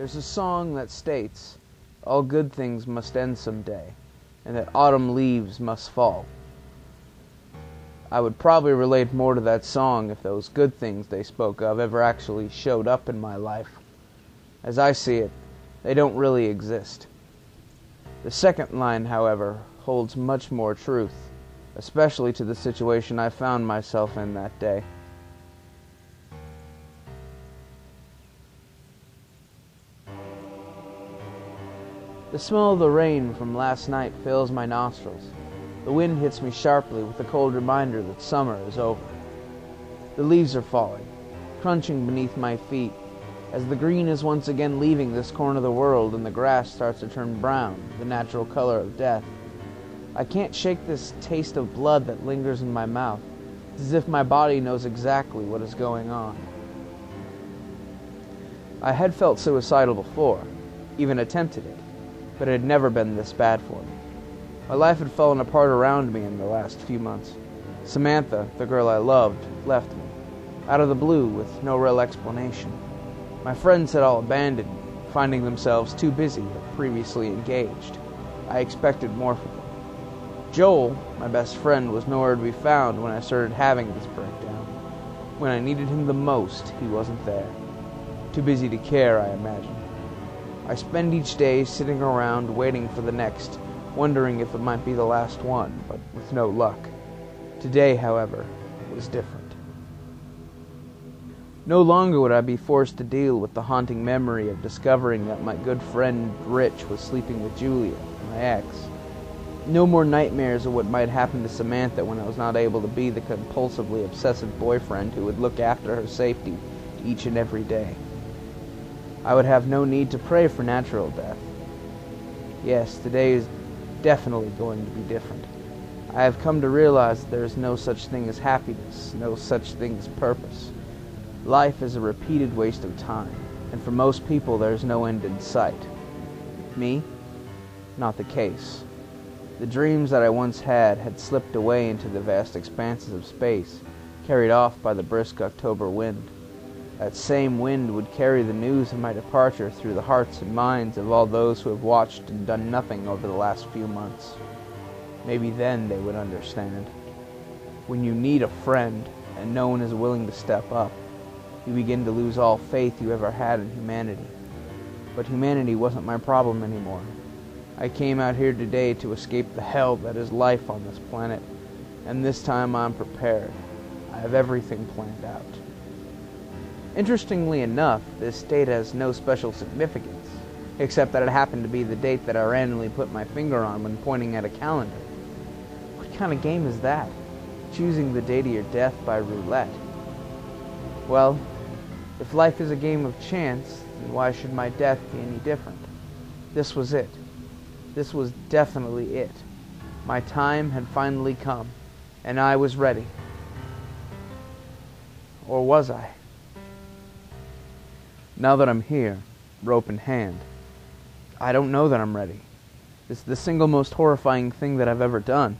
There's a song that states, all good things must end someday, and that autumn leaves must fall. I would probably relate more to that song if those good things they spoke of ever actually showed up in my life. As I see it, they don't really exist. The second line, however, holds much more truth, especially to the situation I found myself in that day. The smell of the rain from last night fills my nostrils. The wind hits me sharply with the cold reminder that summer is over. The leaves are falling, crunching beneath my feet, as the green is once again leaving this corner of the world and the grass starts to turn brown, the natural color of death. I can't shake this taste of blood that lingers in my mouth. It's as if my body knows exactly what is going on. I had felt suicidal before, even attempted it, but it had never been this bad for me. My life had fallen apart around me in the last few months. Samantha, the girl I loved, left me, out of the blue with no real explanation. My friends had all abandoned me, finding themselves too busy or previously engaged. I expected more from them. Joel, my best friend, was nowhere to be found when I started having this breakdown. When I needed him the most, he wasn't there. Too busy to care, I imagine. I spend each day sitting around waiting for the next, wondering if it might be the last one, but with no luck. Today, however, was different. No longer would I be forced to deal with the haunting memory of discovering that my good friend Rich was sleeping with Julia, my ex. No more nightmares of what might happen to Samantha when I was not able to be the compulsively obsessive boyfriend who would look after her safety each and every day. I would have no need to pray for natural death. Yes, today is definitely going to be different. I have come to realize that there is no such thing as happiness, no such thing as purpose. Life is a repeated waste of time, and for most people there is no end in sight. Me? Not the case. The dreams that I once had slipped away into the vast expanses of space, carried off by the brisk October wind. That same wind would carry the news of my departure through the hearts and minds of all those who have watched and done nothing over the last few months. Maybe then they would understand. When you need a friend and no one is willing to step up, you begin to lose all faith you ever had in humanity. But humanity wasn't my problem anymore. I came out here today to escape the hell that is life on this planet, and this time I'm prepared. I have everything planned out. Interestingly enough, this date has no special significance, except that it happened to be the date that I randomly put my finger on when pointing at a calendar. What kind of game is that? Choosing the date of your death by roulette. Well, if life is a game of chance, then why should my death be any different? This was it. This was definitely it. My time had finally come, and I was ready. Or was I? Now that I'm here, rope in hand, I don't know that I'm ready. It's the single most horrifying thing that I've ever done.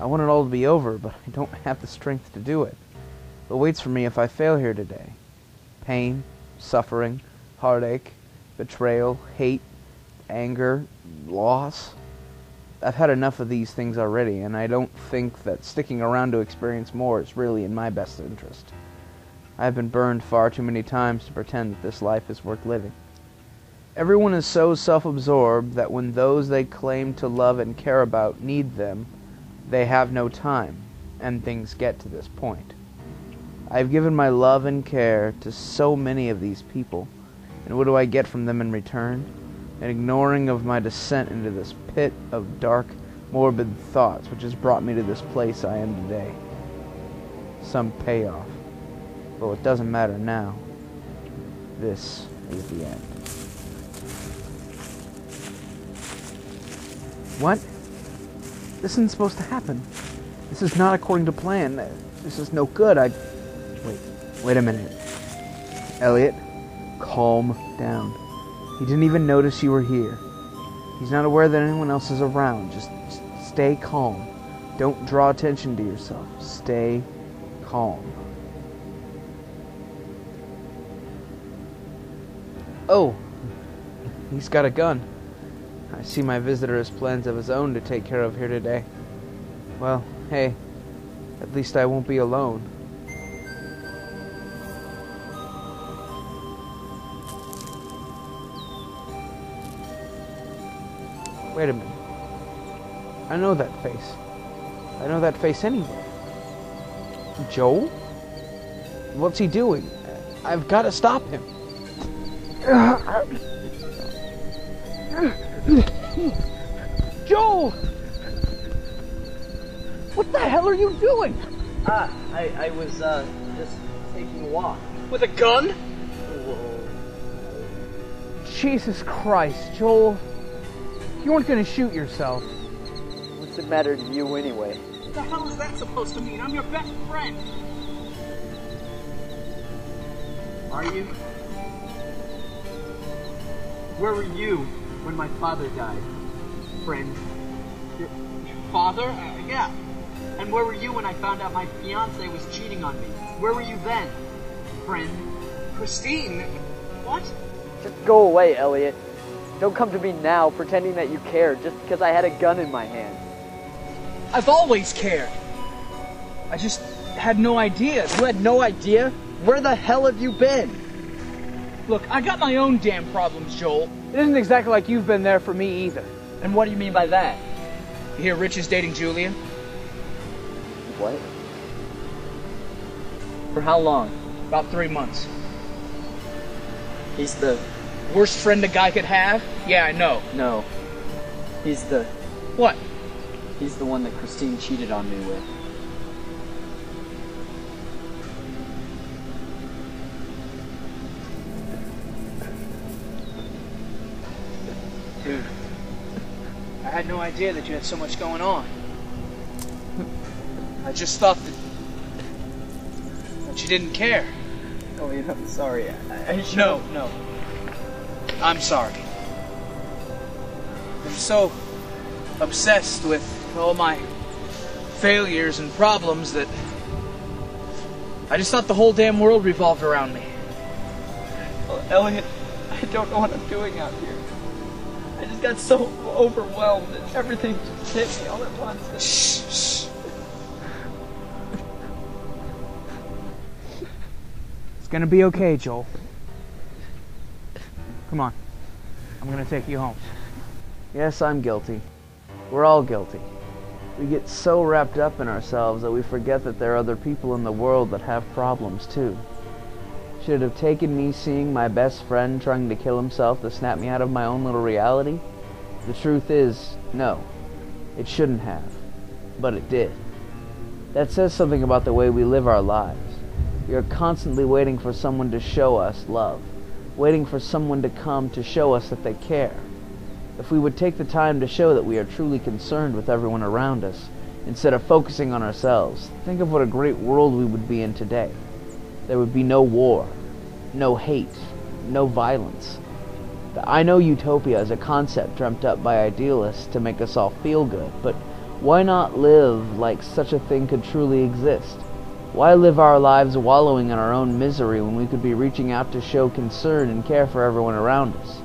I want it all to be over, but I don't have the strength to do it. What waits for me if I fail here today? Pain, suffering, heartache, betrayal, hate, anger, loss. I've had enough of these things already, and I don't think that sticking around to experience more is really in my best interest. I have been burned far too many times to pretend that this life is worth living. Everyone is so self-absorbed that when those they claim to love and care about need them, they have no time, and things get to this point. I have given my love and care to so many of these people, and what do I get from them in return? An ignoring of my descent into this pit of dark, morbid thoughts which has brought me to this place I am today. Some payoff. But it doesn't matter now. This is the end. What? This isn't supposed to happen. This is not according to plan. This is no good. Wait a minute. Elliot, calm down. He didn't even notice you were here. He's not aware that anyone else is around. Just stay calm. Don't draw attention to yourself. Stay calm. Oh, He's got a gun. I see my visitor has plans of his own to take care of here today. Well, hey, at least I won't be alone. Wait a minute. I know that face. I know that face anywhere. Joel? What's he doing? I've got to stop him. Joel! What the hell are you doing? I was, just taking a walk. With a gun? Whoa. Jesus Christ, Joel. You weren't going to shoot yourself. What's it matter to you anyway? What the hell is that supposed to mean? I'm your best friend. Are you? Where were you when my father died? Friend. Your father? Yeah. And where were you when I found out my fiance was cheating on me? Where were you then? Friend. Christine? What? Just go away, Elliot. Don't come to me now pretending that you care just because I had a gun in my hand. I've always cared. I just had no idea. You had no idea? Where the hell have you been? Look, I got my own damn problems, Joel. It isn't exactly like you've been there for me either. And what do you mean by that? You hear Rich is dating Julia? What? For how long? About 3 months. He's the... Worst friend a guy could have? Yeah, I know. No. He's the... What? He's the one that Christine cheated on me with. Dude, I had no idea that you had so much going on. I just thought that you didn't care. Elliot, I'm sorry. I should... No. I'm sorry. I'm so obsessed with all my failures and problems that I just thought the whole damn world revolved around me. Well, Elliot, I don't know what I'm doing out here. I just got so overwhelmed and everything just hit me all at once. Shh. It's gonna be okay, Joel. Come on. I'm gonna take you home. Yes, I'm guilty. We're all guilty. We get so wrapped up in ourselves that we forget that there are other people in the world that have problems too. Should it have taken me seeing my best friend trying to kill himself to snap me out of my own little reality? The truth is, no. It shouldn't have. But it did. That says something about the way we live our lives. We are constantly waiting for someone to show us love. Waiting for someone to come to show us that they care. If we would take the time to show that we are truly concerned with everyone around us, instead of focusing on ourselves, think of what a great world we would be in today. There would be no war, no hate, no violence. The I know utopia is a concept dreamt up by idealists to make us all feel good, but why not live like such a thing could truly exist? Why live our lives wallowing in our own misery when we could be reaching out to show concern and care for everyone around us?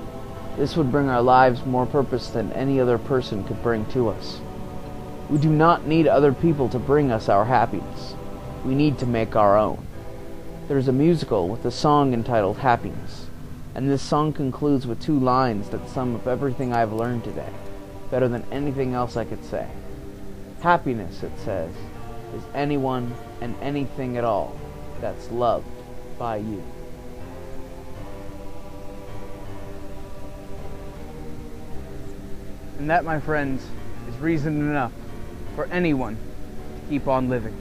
This would bring our lives more purpose than any other person could bring to us. We do not need other people to bring us our happiness. We need to make our own. There's a musical with a song entitled Happiness, and this song concludes with 2 lines that sum up everything I've learned today, better than anything else I could say. Happiness, it says, is anyone and anything at all that's loved by you. And that, my friends, is reason enough for anyone to keep on living.